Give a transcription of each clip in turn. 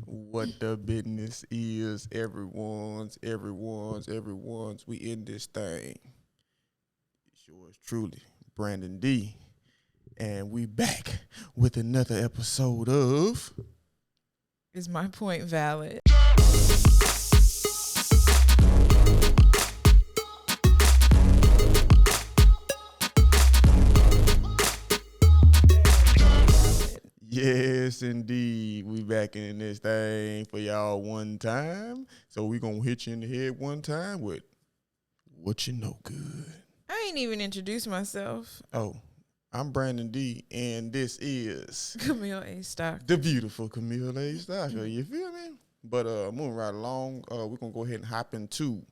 What the business is, everyone's. We in this thing. It's yours truly, Brandon D. And we back with another episode of Is my point valid? Yes, indeed. We back in this thing for y'all one time. So we gonna hit you in the head one time with what you know good. I ain't even introduced myself. Oh, I'm Brandon D, and this is Camille A. Stock. the beautiful Camille A. Stock. You feel me? But moving right along, we're gonna go ahead and hop into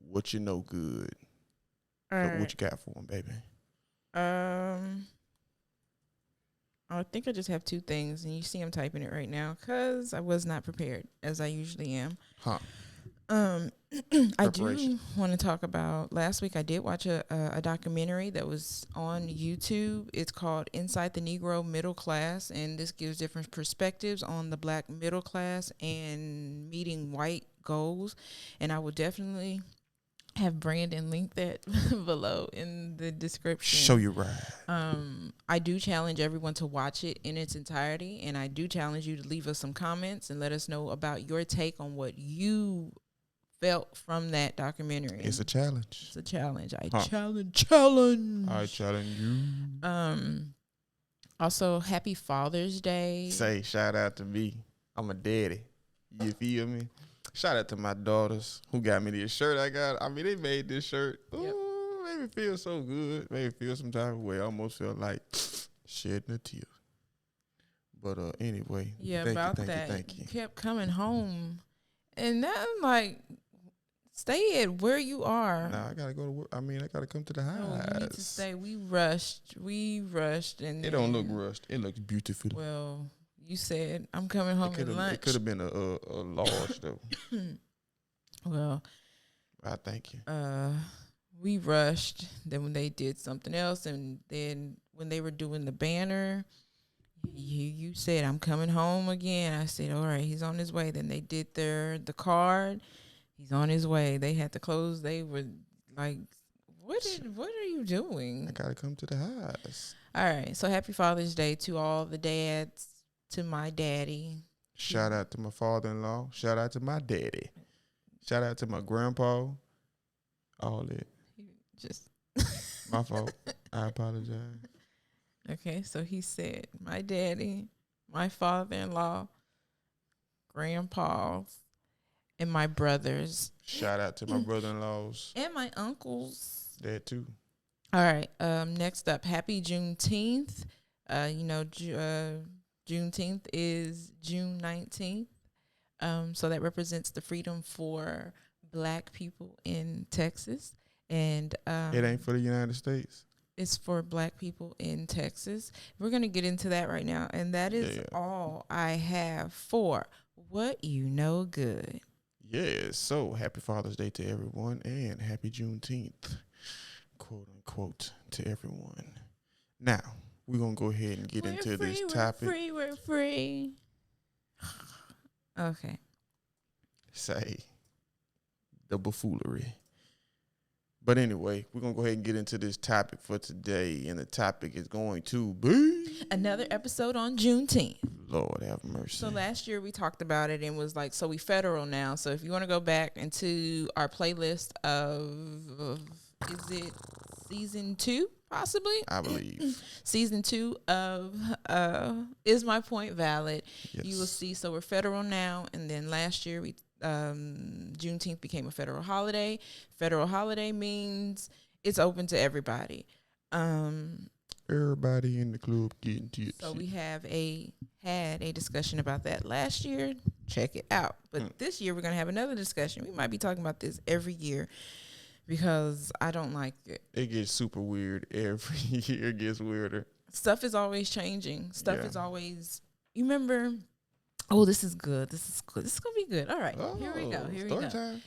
what you know good. All So right. what you got for him, baby? I think I just have two things, and you see I'm typing it right now because I was not prepared, as I usually am. Huh? I do want to talk about, last week I did watch a documentary that was on YouTube. It's called Inside the Negro Middle Class, and this gives different perspectives on the black middle class and meeting white goals. And I will definitely have Brandon link that below in the description. Show you right. I do challenge everyone to watch it in its entirety, and I do challenge you to leave us some comments and let us know about your take on what you felt from that documentary. It's a challenge. It's a challenge. I challenge. I challenge you. Also, happy Father's Day. Say shout out to me. I'm a daddy. You feel me? Shout out to my daughters who got me this shirt I got. I mean, they made this shirt. Ooh, made me feel so good. Made me feel some type of way. I almost felt like shedding a tear. But anyway. Yeah, Thank you. You kept coming home. And then, like, stay at where you are. Nah, I gotta go to work. I mean, I gotta come to the house. No, you need to stay. We rushed, and it don't look rushed. It looks beautiful. Well, you said I'm coming home at lunch. It could have been a large though. Well, I thank you. We rushed. Then when they did something else, and then when they were doing the banner, you said I'm coming home again. I said, all right, he's on his way. Then they did the card. He's on his way. They had to close. They were like, what are you doing? I gotta come to the house. All right. So happy Father's Day to all the dads, to my daddy. Shout out to my father-in-law. Shout out to my daddy. Shout out to my grandpa. All that. Just my fault. I apologize. Okay. So he said, my daddy, my father-in-law, grandpas, and my brothers. Shout out to my brother-in-laws. And my uncles. That too. All right. Next up, happy Juneteenth. Juneteenth is June 19th. So that represents the freedom for black people in Texas. And it ain't for the United States. It's for black people in Texas. We're going to get into that right now. And that is all I have for What You Know Good. Yes, so happy Father's Day to everyone and happy Juneteenth, quote unquote, to everyone. Now, we're going to go ahead and get into this topic. We're free. Okay. Say the buffoonery. But anyway, we're going to go ahead and get into this topic for today. And the topic is going to be another episode on Juneteenth. Lord have mercy. So last year we talked about it and was like, so we federal now. So if you want to go back into our playlist of is it season 2, possibly? I believe. Season 2 of Is My Point Valid? Yes. You will see. So we're federal now. And then last year we Juneteenth became a federal holiday. Federal holiday means it's open to everybody. Everybody in the club getting tipsy. So we had a discussion about that last year. Check it out. But this year we're gonna have another discussion. We might be talking about this every year because I don't like it. It gets super weird every year. It gets weirder. Stuff is always changing. Stuff is always. You remember? Oh, this is good. This is good. This is gonna be good. All right, here we go. Here we go. Time.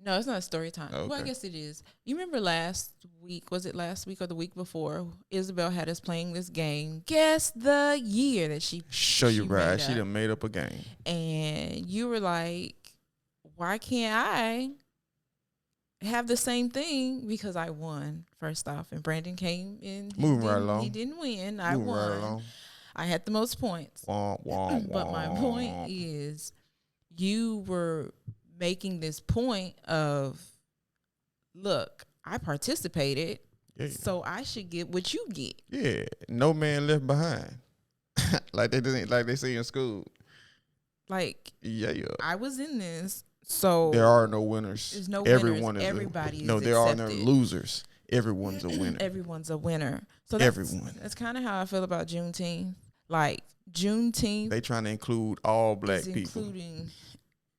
No, it's not a story time. Okay. Well, I guess it is. You remember last week? Was it last week or the week before? Isabel had us playing this game. Guess the year that she. Show you right. She made up. done made up a game. And you were like, "Why can't I have the same thing?" Because I won first off, and Brandon came in. Moving right along. He didn't win. I Moving won. right along. I had the most points. Wah, wah, But my point is, you were making this point of, look, I participated, so I should get what you get. Yeah, no man left behind. like they say in school. Like, yeah. I was in this, so there are no winners. There's no Everyone winners. Is Everybody no, is there accepted. are no losers. Everyone's a winner. Everyone's a winner. So that's kind of how I feel about Juneteenth. Like Juneteenth, they trying to include all black people, including.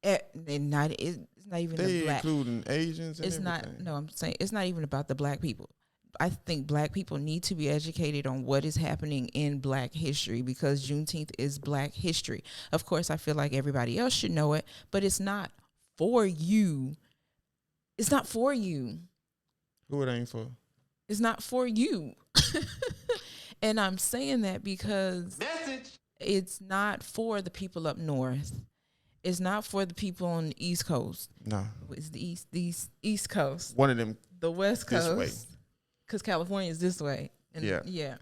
It's not even they the black. including Asians. And it's everything. not. No, I'm saying it's not even about the black people. I think black people need to be educated on what is happening in black history, because Juneteenth is black history. Of course, I feel like everybody else should know it, but it's not for you. It's not for you. Who it ain't for? It's not for you. And I'm saying that because it's not for the people up north. It's not for the people on the East Coast. No. It's the East Coast. One of them. The West Coast. This way. Because California is this way. And yeah.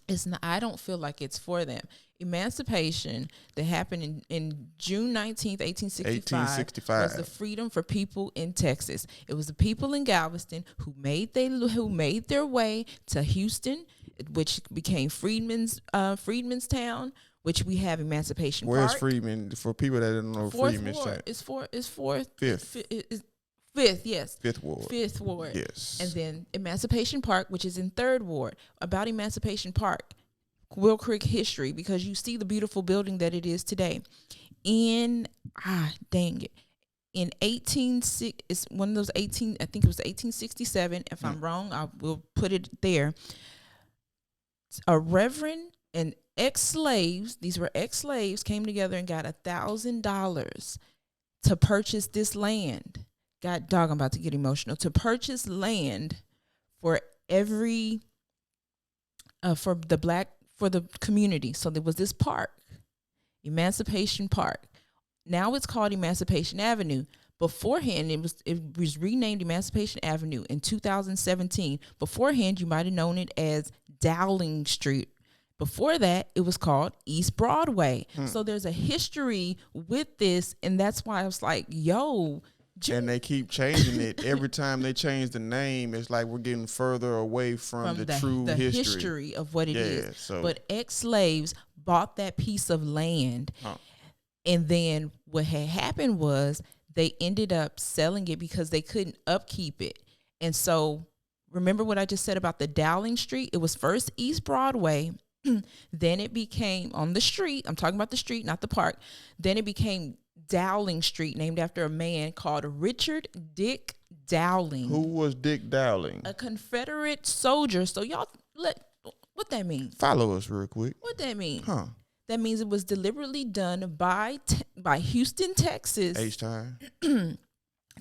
It's not. I don't feel like it's for them. Emancipation that happened in June 19th, 1865 was the freedom for people in Texas. It was the people in Galveston who made their way to Houston, which became Freedman's town, which we have Emancipation Park. Where's Freedman? For people that don't know, Freedman's town. It's fourth. Fifth. Fifth, yes. Fifth Ward. Fifth Ward. Yes. And then Emancipation Park, which is in Third Ward. About Emancipation Park, Will Creek history, because you see the beautiful building that it is today. In 1867, if I'm wrong, I will put it there. A reverend and ex-slaves, these were ex-slaves, came together and got $1,000 to purchase this land. God dog, I'm about to get emotional. To purchase land for every, for the community. So there was this park, Emancipation Park. Now it's called Emancipation Avenue. Beforehand, it was renamed Emancipation Avenue in 2017. Beforehand, you might have known it as Dowling Street. Before that, it was called East Broadway. So there's a history with this, and that's why I was like, yo. And they keep changing it. Every time they change the name, it's like we're getting further away from the true history of what it is. So. But ex-slaves bought that piece of land. And then what had happened was they ended up selling it because they couldn't upkeep it. And so remember what I just said about the Dowling Street? It was first East Broadway. Then it became on the street. I'm talking about the street, not the park. Then it became Dowling Street, named after a man called Richard Dick Dowling. Who was Dick Dowling? A Confederate soldier. So y'all, what that mean? Follow us real quick. What that mean? That means it was deliberately done by Houston, Texas, H-time,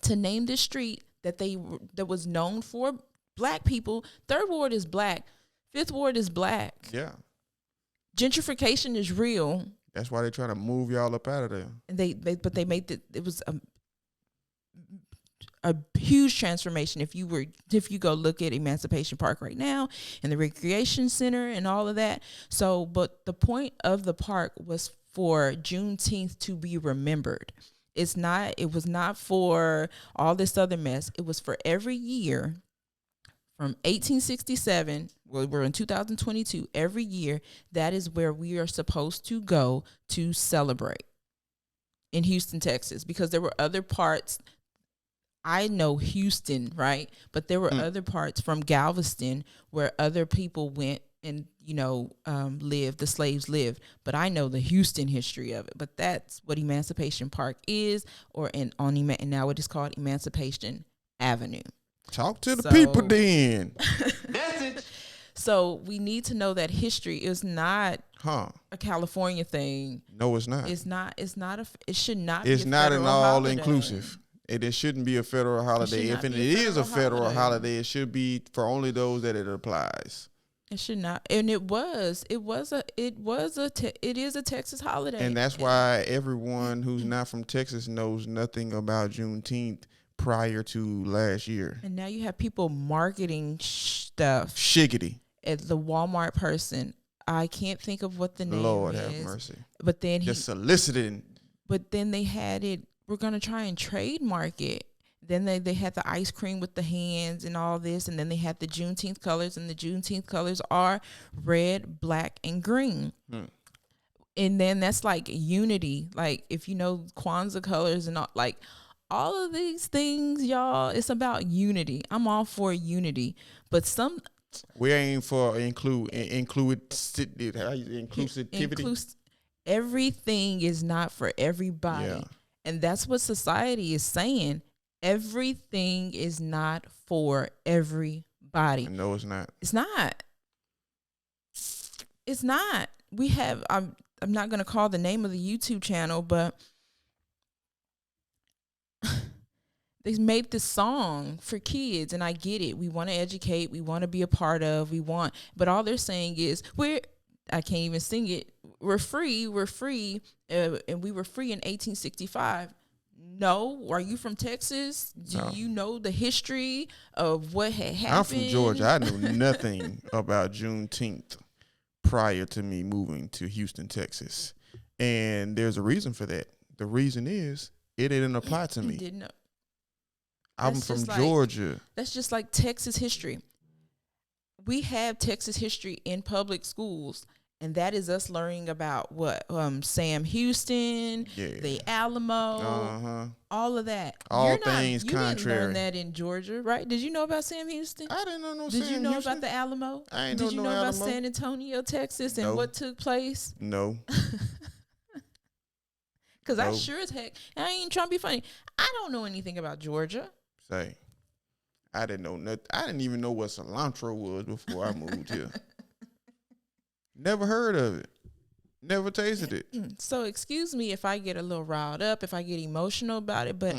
to name this street that was known for black people. Third Ward is black. Fifth Ward is black. Yeah. Gentrification is real. That's why they're trying to move y'all up out of there. And they made it was a huge transformation. If you go look at Emancipation Park right now and the recreation center and all of that. So, but the point of the park was for Juneteenth to be remembered. It was not for all this other mess. It was for every year from 1867, well, we're in 2022, every year, that is where we are supposed to go to celebrate in Houston, Texas, because there were other parts. I know Houston, right? But there were other parts from Galveston where other people went and, lived, the slaves lived. But I know the Houston history of it. But that's what Emancipation Park is, and now it is called Emancipation Avenue. Talk to the people then. Message. So we need to know that history is not a California thing. No, it's not. It should not. It's not an all inclusive. It shouldn't be a federal holiday. If it is a federal holiday, it should be for only those that it applies. It should not, and it is a Texas holiday, and that's why everyone who's not from Texas knows nothing about Juneteenth prior to last year. And now you have people marketing stuff. Shiggity. At the Walmart person, I can't think of what the name is. Lord have mercy. But then just soliciting. But then they had it. We're gonna try and trademark it. Then they had the ice cream with the hands and all this, and then they had the Juneteenth colors, and the Juneteenth colors are red, black, and green. And then that's like unity. Like if you know Kwanzaa colors and all of these things, y'all, it's about unity. I'm all for unity, but we aim for inclusivity. Everything is not for everybody, and that's what society is saying. Everything is not for everybody. No, it's not. It's not. It's not. We have. I'm not going to call the name of the YouTube channel, but they made this song for kids, and I get it. We want to educate. We want to be a part of. But all they're saying is I can't even sing it. We're free. We're free, and we were free in 1865. No, are you from Texas? Do you know the history of what had happened? I'm from Georgia. I knew nothing about Juneteenth prior to me moving to Houston, Texas. And there's a reason for that. The reason is it didn't apply to me. Didn't know. I'm from Georgia. That's just like Texas history. We have Texas history in public schools. And that is us learning about what Sam Houston, the Alamo, all of that. All things contrary. You didn't learn that in Georgia, right? Did you know about Sam Houston? I didn't know no Sam Did Houston. you know about the Alamo? I ain't know no Alamo. Did you know about San Antonio, Texas, and what took place? No. Because I sure as heck, and I ain't trying to be funny, I don't know anything about Georgia. Say, I didn't know nothing. I didn't even know what cilantro was before I moved here. Never heard of it. Never tasted it. So excuse me if I get a little riled up, if I get emotional about it, but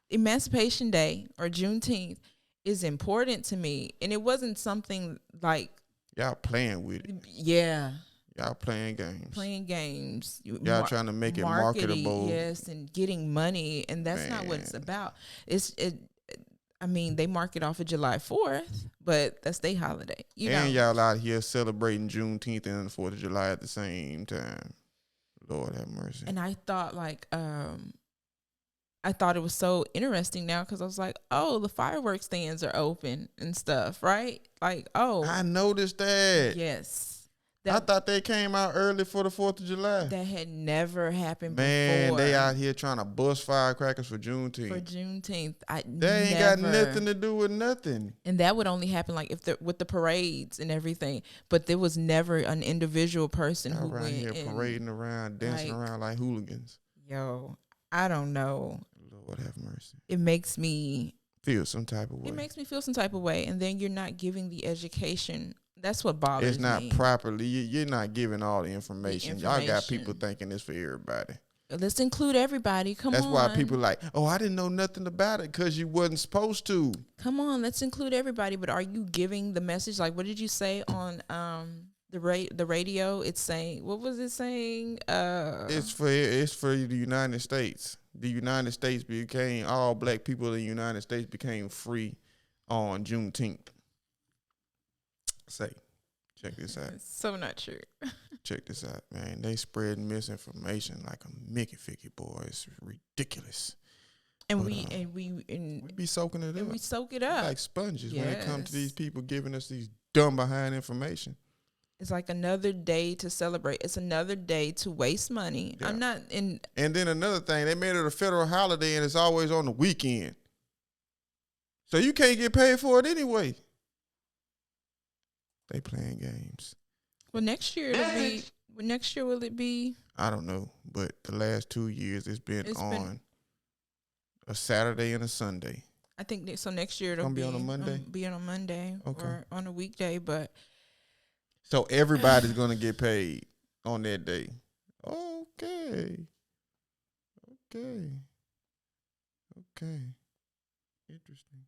Emancipation Day or Juneteenth is important to me. And it wasn't something like... Y'all playing with it. Yeah. Y'all playing games. Y'all trying to make it marketable. Yes, and getting money. And that's not what it's about. They mark it off of July 4th, but that's their holiday. Y'all out here celebrating Juneteenth and the 4th of July at the same time. Lord have mercy. And I thought I thought it was so interesting now because I was like, oh, the fireworks stands are open and stuff, right? Like, oh. I noticed that. Yes. I thought they came out early for the 4th of July. That had never happened before. Man, they out here trying to bust firecrackers for Juneteenth. They ain't got nothing to do with nothing. And that would only happen like with the parades and everything. But there was never an individual person who went here parading around, dancing around like hooligans. Yo, I don't know. Lord have mercy. It makes me feel some type of way. It makes me feel some type of way. And then you're not giving the education. That's what bothers me. It's not properly. You're not giving all the information. Y'all got people thinking it's for everybody. Let's include everybody. That's why people like, oh, I didn't know nothing about it because you wasn't supposed to. Come on, let's include everybody. But are you giving the message? Like, what did you say on the radio? It's saying, what was it saying? It's for the United States. The United States all black people in the United States became free on Juneteenth. Check this out. It's so not true. Check this out, man. They spread misinformation like a Mickey Ficky, boy. It's ridiculous. And we be soaking it up. We soak it up like sponges when it comes to these people giving us these dumb behind information. It's like another day to celebrate. It's another day to waste money. Yeah. I'm not in. And then another thing, they made it a federal holiday, and it's always on the weekend, so you can't get paid for it anyway. They playing games. Well, next year it'll be. Next year will it be? I don't know, but the last 2 years it's been a Saturday and a Sunday. I think so. Next year it'll be on a Monday. Be on a Monday or on a weekday, but. So everybody's gonna get paid on that day. Okay. Okay. Interesting.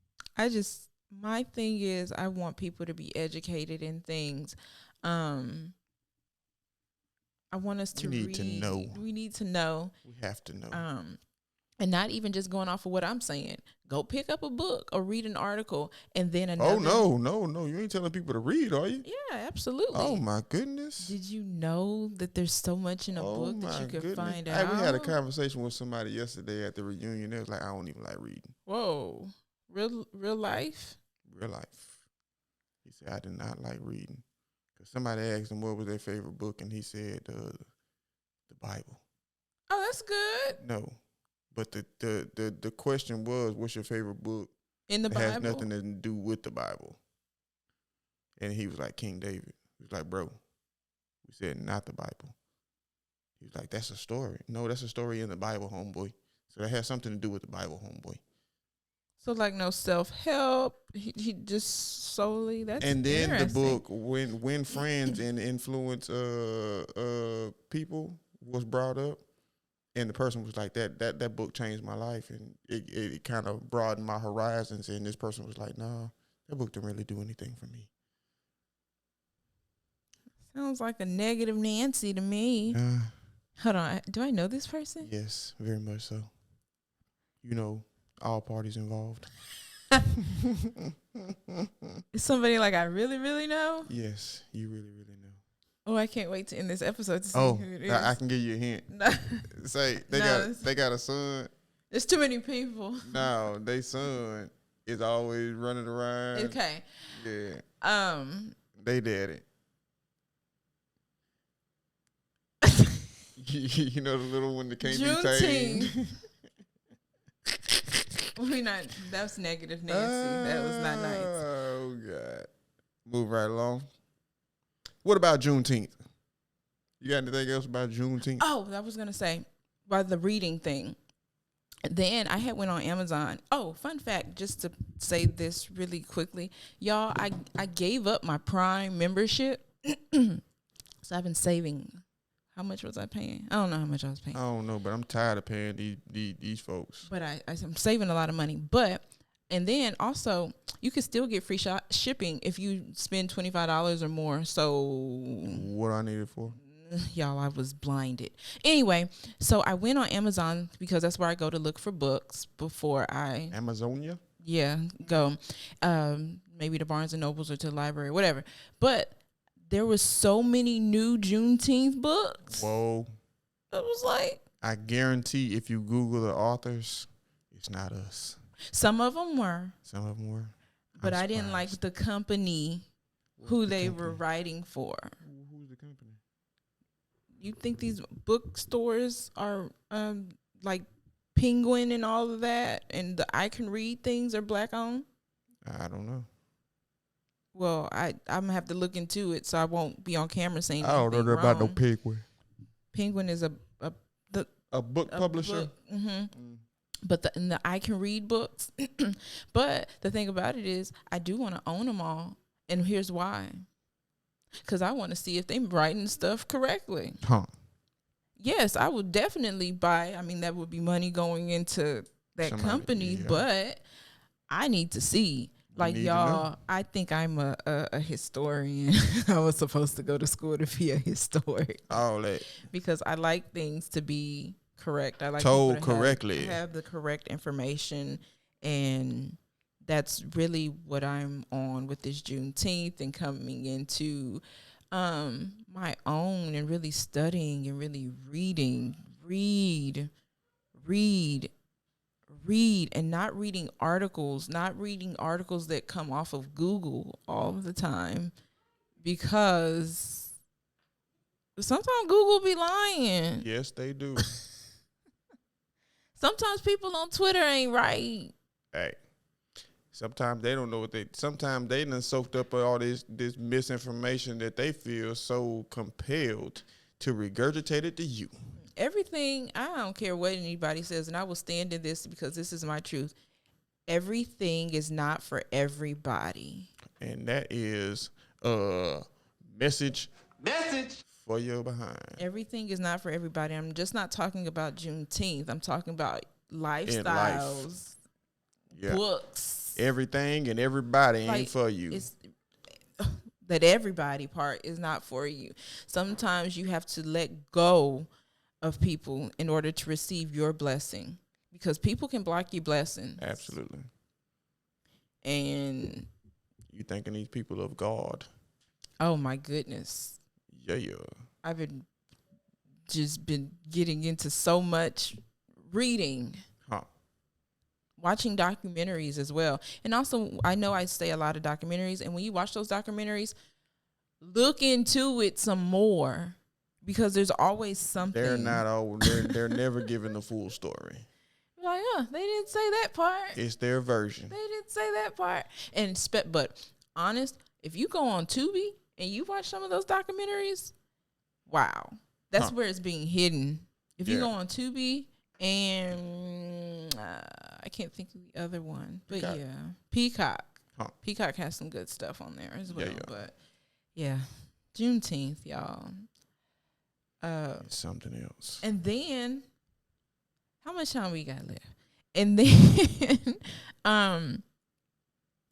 My thing is I want people to be educated in things. I want us to read. To know. We need to know. We have to know. And not even just going off of what I'm saying. Go pick up a book or read an article, and then another. Oh no! You ain't telling people to read, are you? Yeah, absolutely. Oh my goodness! Did you know that there's so much in a book that you could find out? We had a conversation with somebody yesterday at the reunion. They was like, "I don't even like reading." Whoa, real life. Real life. He said, "I did not like reading." Somebody asked him what was their favorite book, and he said the Bible. Oh, that's good. No, but the question was, what's your favorite book in the Bible? It has nothing to do with the Bible. And he was like, King David. He was like, bro, we said not the Bible. He was like, that's a story. No, that's a story in the Bible, homeboy. So that has something to do with the Bible, homeboy. So like no self-help, he just solely, that's and then the book when friends and influence people was brought up, and the person was like that book changed my life, and it kind of broadened my horizons, and this person was like, nah, that book didn't really do anything for me. Sounds like a negative Nancy to me. Hold on, do I know this person? Yes, very much so. You know, all parties involved. Is somebody like I really, really know? Yes, you really, really know. Oh, I can't wait to end this episode to see who it is. I can give you a hint. Say they got a son. There's too many people. No, they son is always running around. Okay. Yeah. They daddy. You know the little one that can't be tamed. That's negative Nancy. That was not nice. Oh God. Move right along. What about Juneteenth? You got anything else about Juneteenth? Oh, I was gonna say about the reading thing. Then I had went on Amazon. Oh, fun fact, just to say this really quickly. Y'all, I gave up my Prime membership. So I've been saving. How much was I paying? I don't know how much I was paying. I don't know, but I'm tired of paying these folks. But I'm saving a lot of money. And then also, you can still get free shipping if you spend $25 or more. So what I need it for? Y'all, I was blinded. Anyway, so I went on Amazon because that's where I go to look for books before I... Amazonia? Yeah, go. Maybe to Barnes & Nobles or to the library, whatever. But there was so many new Juneteenth books. Whoa. It was like... I guarantee if you Google the authors, it's not us. Some of them were. But I didn't like the company who they were writing for. Who's the company? You think these bookstores are like Penguin and all of that, and the I Can Read things are black owned? I don't know. Well, I'm gonna have to look into it, so I won't be on camera saying. I don't know about no Penguin. Penguin is a book publisher. But in the I Can Read books. But the thing about it is, I do want to own them all, and here's why. Because I want to see if they're writing stuff correctly. Huh. Yes, I would definitely buy. I mean, that would be money going into that company, yeah. But I need to see. Like, y'all, I think I'm a historian. I was supposed to go to school to be a historian. All that. Because I like things to be correct. I like told correctly. Have the correct information, and that's really what I'm on with this Juneteenth and coming into my own and really studying and really reading. Read and not reading articles that come off of Google all the time, because sometimes Google be lying. Yes, they do. Sometimes people on Twitter ain't right. Hey, sometimes they don't know sometimes they done soaked up all this misinformation that they feel so compelled to regurgitate it to you. Everything, I don't care what anybody says, and I will stand in this because this is my truth. Everything is not for everybody. And that is message for your behind. Everything is not for everybody. I'm just not talking about Juneteenth. I'm talking about lifestyles books. Everything and everybody ain't for you. It's that everybody part is not for you. Sometimes you have to let go of people in order to receive your blessing, because people can block your blessings. Absolutely. And you thinking these people of God? Oh my goodness. Yeah. I've been getting into so much reading. Watching documentaries as well. And also, I know I say a lot of documentaries, and when you watch those documentaries, look into it some more, because there's always something. They're never giving the full story. Like, they didn't say that part. It's their version. They didn't say that part. But honest, if you go on Tubi and you watch some of those documentaries, wow. That's where it's being hidden. If you go on Tubi and I can't think of the other one, but Peacock. Peacock. Peacock has some good stuff on there as well. But Juneteenth, y'all. It's something else. And then, how much time we got left? And then,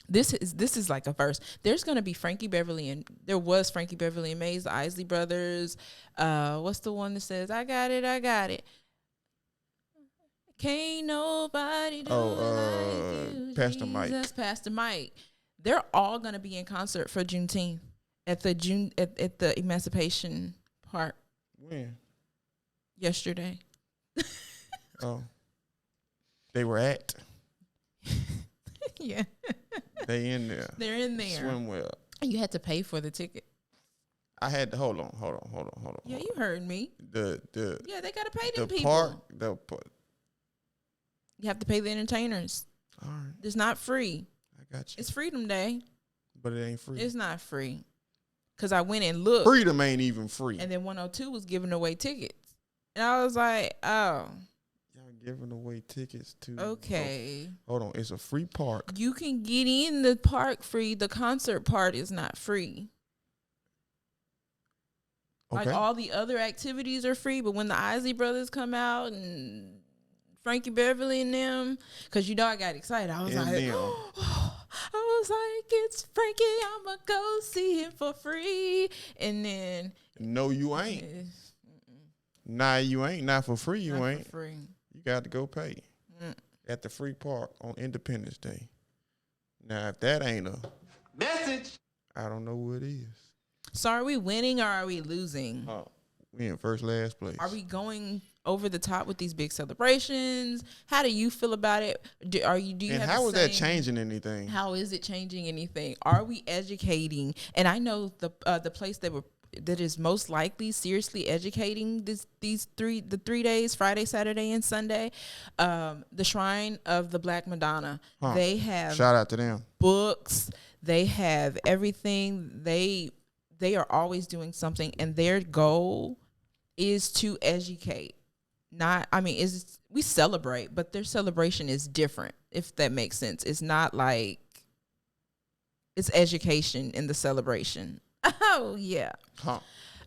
this is like a verse. There's gonna be Frankie Beverly and there was Frankie Beverly and Mays, the Isley Brothers. What's the one that says I got it? Can't nobody do like you, Pastor Jesus, Mike. Pastor Mike. They're all gonna be in concert for Juneteenth at the Emancipation Park. When? Yesterday. Oh. They were at. Yeah. They in there. They're in there. Swim well. You had to pay for the ticket. I had to hold on. Yeah, you heard me. They gotta pay them people. You have to pay the entertainers. All right. It's not free. I got you. It's Freedom Day. But it ain't free. It's not free. Because I went and looked. Freedom ain't even free. And then 102 was giving away tickets. And I was like, oh. Y'all giving away tickets to. Okay. Hold on. It's a free park. You can get in the park free. The concert part is not free. Okay. Like all the other activities are free. But when the Isley Brothers come out and Frankie Beverly and them, because I got excited. I was like, it's Frankie, I'ma go see him for free. And then no, you ain't. Nah, you ain't. Not for free, you ain't. For free. You got to go pay at the free park on Independence Day. Now, if that ain't a message, I don't know what is. So are we winning or are we losing? We in last place. Are we going over the top with these big celebrations? How do you feel about it? Do you and have how is that changing anything? How is it changing anything? Are we educating? And I know the place that is most likely seriously educating the 3 days, Friday, Saturday, and Sunday, the Shrine of the Black Madonna. They have shout out to them. Books. They have everything. They are always doing something, and their goal is to educate. We celebrate, but their celebration is different, if that makes sense. It's not like it's education in the celebration. Oh, yeah.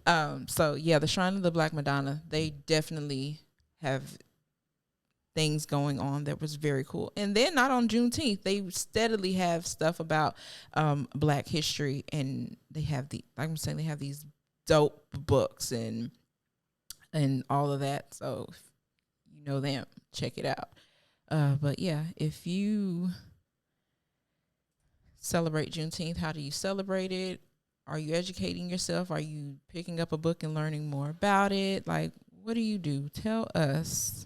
The Shrine of the Black Madonna, they definitely have things going on that was very cool. And then not on Juneteenth, they steadily have stuff about Black history, and they have they have these dope books and all of that. So if you know them, check it out. But yeah, if you celebrate Juneteenth, how do you celebrate it? Are you educating yourself? Are you picking up a book and learning more about it? Like, what do you do? Tell us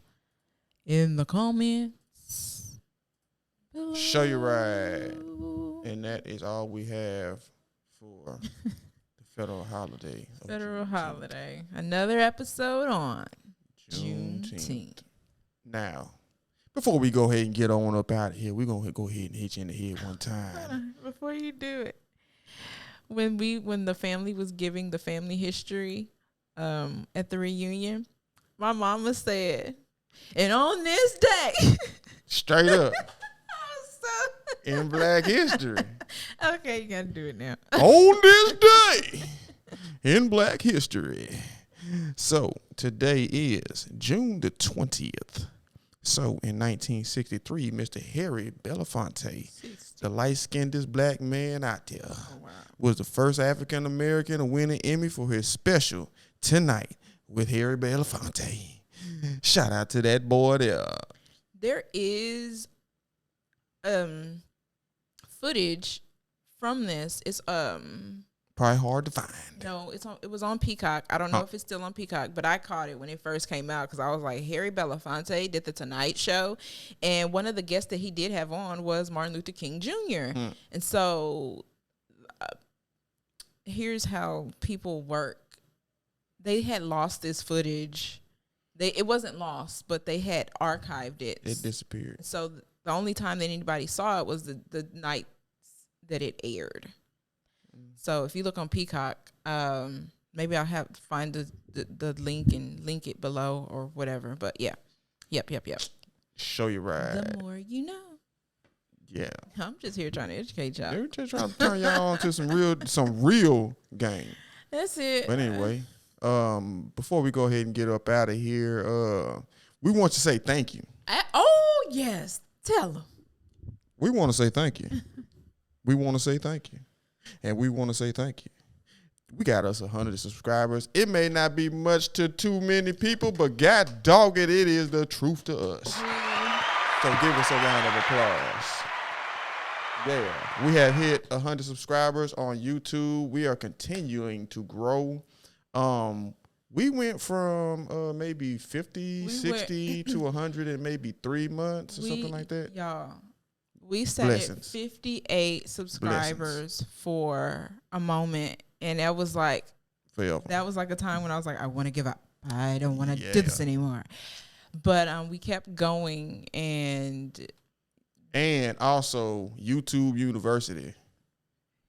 in the comments below. Show you right. And that is all we have for the federal holiday. Federal holiday. Another episode on Juneteenth. Now, before we go ahead and get on up out of here, we're going to go ahead and hit you in the head one time. Before you do it. When the family was giving the family history at the reunion, my mama said, and on this day. Straight up. In Black history. Okay, you got to do it now. On this day in Black history. So today is June the 20th, So in 1963, Mr. Harry Belafonte, the light-skinned black man out there, was the first African-American to win an Emmy for his special Tonight with Harry Belafonte. Shout out to that boy there. There is footage from this. It's probably hard to find. No, it was on Peacock. I don't know if it's still on Peacock, but I caught it when it first came out because I was like, Harry Belafonte did the Tonight Show, and one of the guests that he did have on was Martin Luther King Jr. And so here's how people work. They had lost this footage. It wasn't lost, but they had archived it. It disappeared. So the only time that anybody saw it was the night that it aired. So if you look on Peacock, maybe I'll have to find the link and link it below or whatever. But yeah, yep. Show you right. The more you know. Yeah. I'm just here trying to educate y'all. They're just trying to turn y'all on to some real game. That's it. But anyway, before we go ahead and get up out of here, we want to say thank you. Oh yes, tell them. We want to say thank you. We want to say thank you. And we want to say thank you. We got us 100 subscribers. It may not be much to too many people, but God dog it is the truth to us. So give us a round of applause. Yeah, we have hit 100 subscribers on YouTube. We are continuing to grow. We went from maybe 60 to 100 in maybe 3 months or something like that. Y'all. We set at 58 subscribers for a moment, and that was like forever. That was like a time when I was like, I want to give up. I don't want to do this anymore. But we kept going, and also YouTube University.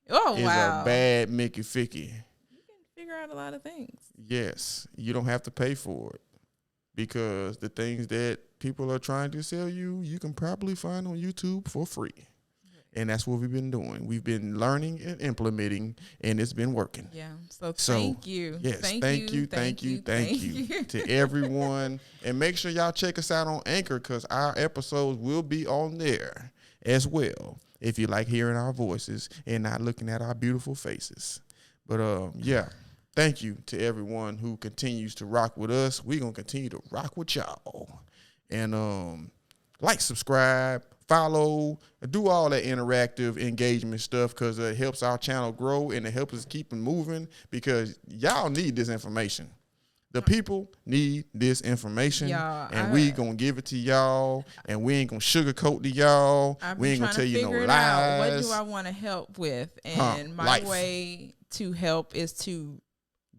Oh is a bad Mickey Ficky. You can figure out a lot of things. Yes, you don't have to pay for it. Because the things that people are trying to sell you, you can probably find on YouTube for free. And that's what we've been doing. We've been learning and implementing, and it's been working. Yeah. So thank you. Yes, thank you to everyone. And make sure y'all check us out on Anchor because our episodes will be on there as well if you like hearing our voices and not looking at our beautiful faces. But, yeah. Thank you to everyone who continues to rock with us. We're going to continue to rock with y'all. And like, subscribe, follow, do all that interactive engagement stuff because it helps our channel grow and it helps us keep it moving because y'all need this information. The people need this information, and we going to give it to y'all, and we ain't going to sugarcoat to y'all. We ain't going to tell you no lies. What do I want to help with? And my way to help is to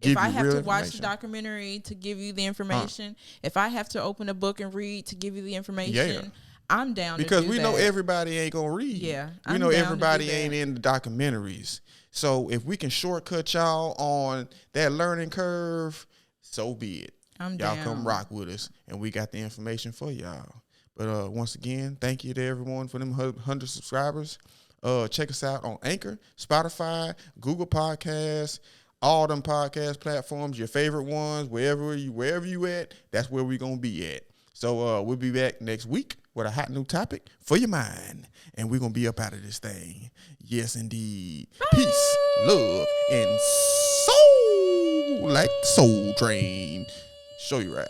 if I have to watch the documentary to give you the information, if I have to open a book and read to give you the information, I'm down because to do we that. know everybody ain't gonna read. Yeah, we know everybody ain't in the documentaries. So if we can shortcut y'all on that learning curve, so be it. Y'all come rock with us, and we got the information for y'all. But once again, thank you to everyone for them 100 subscribers. Check us out on Anchor, Spotify, Google Podcasts. All them podcast platforms, your favorite ones, wherever you at, that's where we're going to be at. So we'll be back next week with a hot new topic for your mind. And we're going to be up out of this thing. Yes, indeed. Bye. Peace, love, and soul like Soul Train. Show you right.